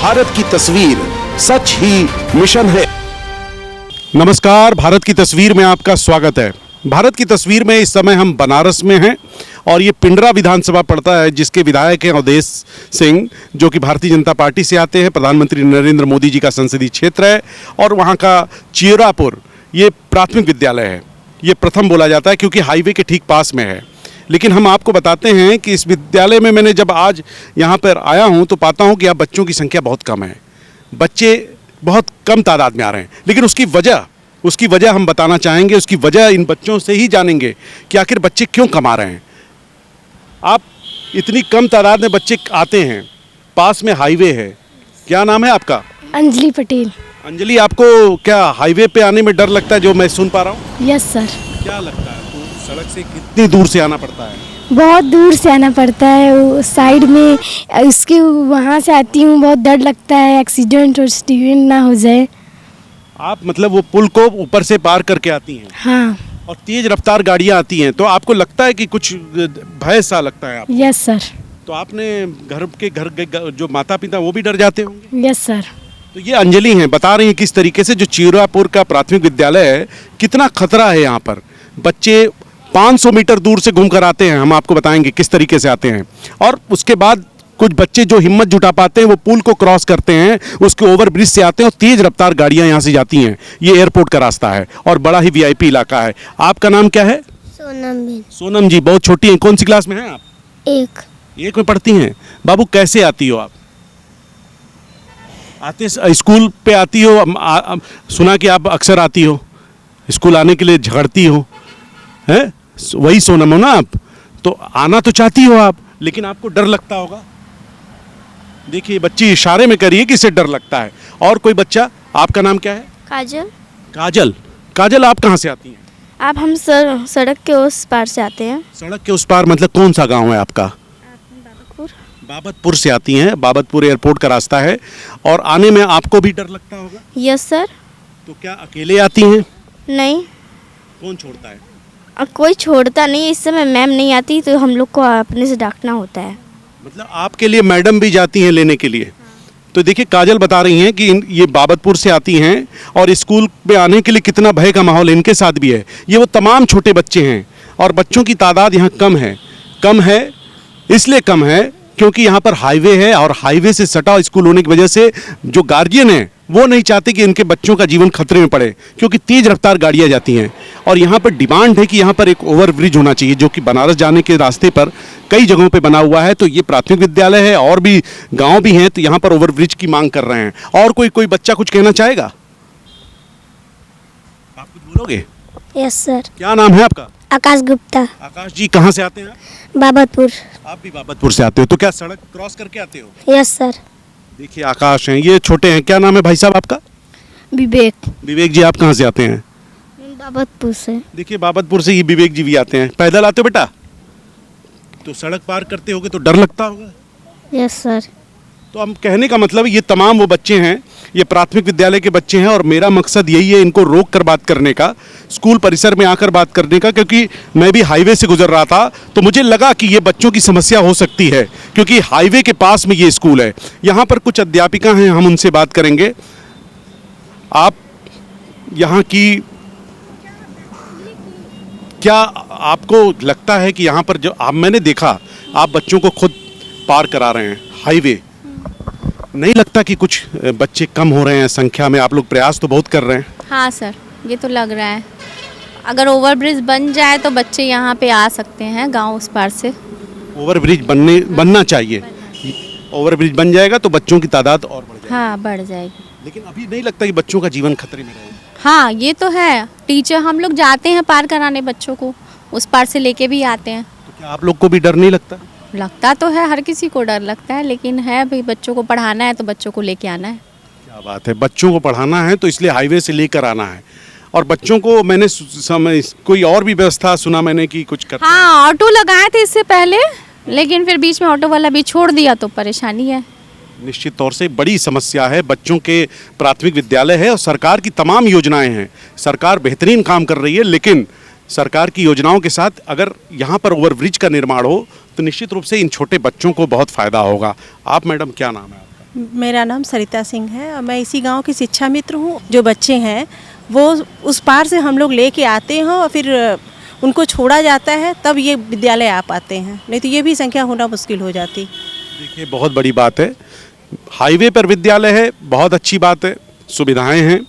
भारत की तस्वीर सच ही मिशन है। नमस्कार, भारत की तस्वीर में आपका स्वागत है। भारत की तस्वीर में इस समय हम बनारस में हैं और ये पिंडरा विधानसभा पड़ता है, जिसके विधायक हैं अवधेश सिंह, जो कि भारतीय जनता पार्टी से आते हैं। प्रधानमंत्री नरेंद्र मोदी जी का संसदीय क्षेत्र है और वहाँ का चियोरापुर ये प्राथमिक विद्यालय है। ये प्रथम बोला जाता है क्योंकि हाईवे के ठीक पास में है। लेकिन हम आपको बताते हैं कि इस विद्यालय में मैंने जब आज यहाँ पर आया हूँ तो पाता हूँ कि यहाँ बच्चों की संख्या बहुत कम है। बच्चे बहुत कम तादाद में आ रहे हैं, लेकिन उसकी वजह हम बताना चाहेंगे। उसकी वजह इन बच्चों से ही जानेंगे कि आखिर बच्चे क्यों कम आ रहे हैं। आप इतनी कम तादाद में बच्चे आते हैं, पास में हाईवे है। क्या नाम है आपका? अंजलि पटेल। अंजलि, आपको क्या हाईवे पे आने में डर लगता है जो मैं सुन पा रहा हूँ? Yes sir. क्या लगता है, तो सड़क से कितनी दूर से आना पड़ता है? बहुत दूर से आना पड़ता है, वो साइड में उसके वहाँ से आती हूँ। बहुत डर लगता है एक्सीडेंट और एक्सीडेंट ना हो जाए। आप मतलब वो पुल को ऊपर से पार करके आती हैं? हाँ। और तेज रफ्तार गाड़ियाँ आती हैं तो आपको लगता है कि कुछ भय सा लगता है आपको? Yes sir. तो आपने घर जो माता पिता वो भी डर जाते होंगे? Yes sir. तो ये अंजलि हैं, बता रही हैं किस तरीके से जो चियोरापुर का प्राथमिक विद्यालय है, कितना खतरा है यहाँ पर। बच्चे 500 मीटर दूर से घूम कर आते हैं, हम आपको बताएंगे किस तरीके से आते हैं। और उसके बाद कुछ बच्चे जो हिम्मत जुटा पाते हैं वो पुल को क्रॉस करते हैं, उसके ओवर ब्रिज से आते हैं और तेज रफ्तार गाड़ियाँ यहाँ से जाती हैं। ये एयरपोर्ट का रास्ता है और बड़ा ही वीआईपी इलाका है। आपका नाम क्या है? सोनम। सोनम जी, बहुत छोटी हैं। कौन सी क्लास में हैं आप? एक में पढ़ती हैं। बाबू, कैसे आती हो आप? स्कूल पे आती हो? सुना कि आप अक्सर आती हो स्कूल, आने के लिए झगड़ती हो, है? वही सोनम हो ना आप? तो आना तो चाहती हो आप, लेकिन आपको डर लगता होगा। देखिए, बच्ची इशारे में करिए कि इसे डर लगता है। और कोई बच्चा? आपका नाम क्या है? काजल। काजल, काजल आप कहाँ से आती हैं? आप हम सड़क के उस पार से आते हैं। सड़क के उस पार मतलब कौन सा गांव है आपका? बाबतपुर। बाबतपुर से आती हैं। बाबतपुर एयरपोर्ट का रास्ता है और आने में आपको भी डर लगता होगा? Yes sir. तो क्या अकेले आती हैं? नहीं, कौन छोड़ता है? कोई छोड़ता नहीं। इस समय मैम नहीं आती तो हम लोग को अपने से डांटना होता है। मतलब आपके लिए मैडम भी जाती हैं लेने के लिए? तो देखिए, काजल बता रही हैं कि ये बाबतपुर से आती हैं और स्कूल में आने के लिए कितना भय का माहौल इनके साथ भी है। ये वो तमाम छोटे बच्चे हैं और बच्चों की तादाद यहाँ कम है। इसलिए कम है क्योंकि यहाँ पर हाईवे है और हाईवे से सटा स्कूल होने की वजह से जो गार्जियन हैं वो नहीं चाहते कि इनके बच्चों का जीवन खतरे में पड़े, क्योंकि तेज रफ्तार गाड़ियाँ जाती हैं। और यहाँ पर डिमांड है कि यहाँ पर एक ओवर ब्रिज होना चाहिए, जो कि बनारस जाने के रास्ते पर कई जगहों पे बना हुआ है। तो ये प्राथमिक विद्यालय है और भी गांव भी हैं, तो यहाँ पर ओवर ब्रिज की मांग कर रहे हैं। और कोई बच्चा कुछ कहना चाहेगा? आप कुछ बोलोगे? Yes sir. क्या नाम है आपका? आकाश गुप्ता। आकाश जी, कहाँ से आते हैं आप? बाबतपुर। आप भी बाबतपुर से आते हो? तो क्या सड़क क्रॉस करके आते हो? Yes sir. देखिए, आकाश हैं, ये छोटे हैं। क्या नाम है भाई साहब आपका? विवेक। विवेक जी, आप कहाँ से आते हैं? बाबतपुर से। देखिए, बाबतपुर से ये विवेक जी भी आते हैं। पैदल आते हो बेटा? तो सड़क पार करते होगे तो डर लगता होगा। Yes sir. तो हम कहने का मतलब ये तमाम वो बच्चे हैं, ये प्राथमिक विद्यालय के बच्चे हैं और मेरा मकसद यही है इनको रोक कर बात करने का, स्कूल परिसर में आकर बात करने का। क्योंकि मैं भी हाईवे से गुजर रहा था तो मुझे लगा कि ये बच्चों की समस्या हो सकती है, क्योंकि हाईवे के पास में ये स्कूल है। यहाँ पर कुछ अध्यापिका हैं, हम उनसे बात करेंगे। आप यहाँ की क्या आपको लगता है कि यहाँ पर जो मैंने देखा आप बच्चों को खुद पार करा रहे हैं हाईवे, नहीं लगता कि कुछ बच्चे कम हो रहे हैं संख्या में? आप लोग प्रयास तो बहुत कर रहे हैं। हाँ सर, ये तो लग रहा है। अगर ओवरब्रिज बन जाए तो बच्चे यहाँ पे आ सकते हैं गांव उस पार से। ओवरब्रिज बनना चाहिए। ओवरब्रिज बन जाएगा तो बच्चों की तादाद और बढ़ जाएगी। हाँ, बढ़ जाएगी। लेकिन अभी नहीं लगता कि बच्चों का जीवन खतरे में रहेगा? हाँ, ये तो है। टीचर हम लोग जाते हैं पार कराने बच्चों को, उस पार से लेके भी आते हैं। तो क्या आप लोग को भी डर नहीं लगता? लगता तो है, हर किसी को डर लगता है, लेकिन है भाई, बच्चों को पढ़ाना है तो बच्चों को लेके आना है। क्या बात है, बच्चों को पढ़ाना है तो इसलिए हाईवे से लेकर आना है। और बच्चों को मैंने कोई और भी व्यवस्था सुना मैंने कि कुछ करते हैं? हाँ, ऑटो लगाए थे इससे पहले, लेकिन फिर बीच में ऑटो वाला भी छोड़ दिया तो परेशानी है। निश्चित तौर से बड़ी समस्या है। बच्चों के प्राथमिक विद्यालय है और सरकार की तमाम योजनाएं हैं, सरकार बेहतरीन काम कर रही है, लेकिन सरकार की योजनाओं के साथ अगर यहाँ पर ओवरब्रिज का निर्माण हो तो निश्चित रूप से इन छोटे बच्चों को बहुत फ़ायदा होगा। आप मैडम, क्या नाम है आपका? मेरा नाम सरिता सिंह है और मैं इसी गांव की शिक्षा मित्र हूँ। जो बच्चे हैं वो उस पार से हम लोग लेके आते हैं और फिर उनको छोड़ा जाता है, तब ये विद्यालय आ पाते हैं, नहीं तो ये भी संख्या होना मुश्किल हो जाती। देखिए बहुत बड़ी बात है, हाईवे पर विद्यालय है, बहुत अच्छी बात है, सुविधाएं हैं,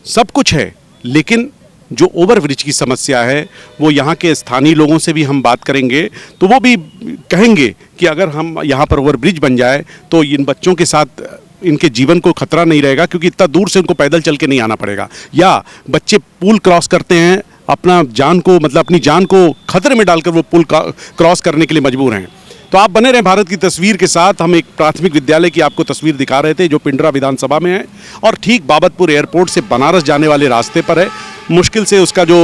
सब कुछ है, लेकिन जो ओवरब्रिज की समस्या है वो यहाँ के स्थानीय लोगों से भी हम बात करेंगे तो वो भी कहेंगे कि अगर हम यहाँ पर ओवरब्रिज बन जाए तो इन बच्चों के साथ इनके जीवन को खतरा नहीं रहेगा, क्योंकि इतना दूर से उनको पैदल चल के नहीं आना पड़ेगा, या बच्चे पुल क्रॉस करते हैं अपना जान को मतलब अपनी जान को खतरे में डालकर वो पुल क्रॉस करने के लिए मजबूर हैं। तो आप बने रहें भारत की तस्वीर के साथ। हम एक प्राथमिक विद्यालय की आपको तस्वीर दिखा रहे थे जो पिंडरा विधानसभा में है और ठीक बाबतपुर एयरपोर्ट से बनारस जाने वाले रास्ते पर है। मुश्किल से उसका जो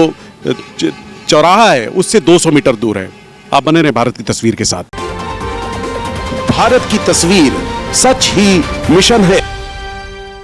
चौराहा है उससे 200 मीटर दूर है। आप बने रहें भारत की तस्वीर के साथ। भारत की तस्वीर सच ही मिशन है।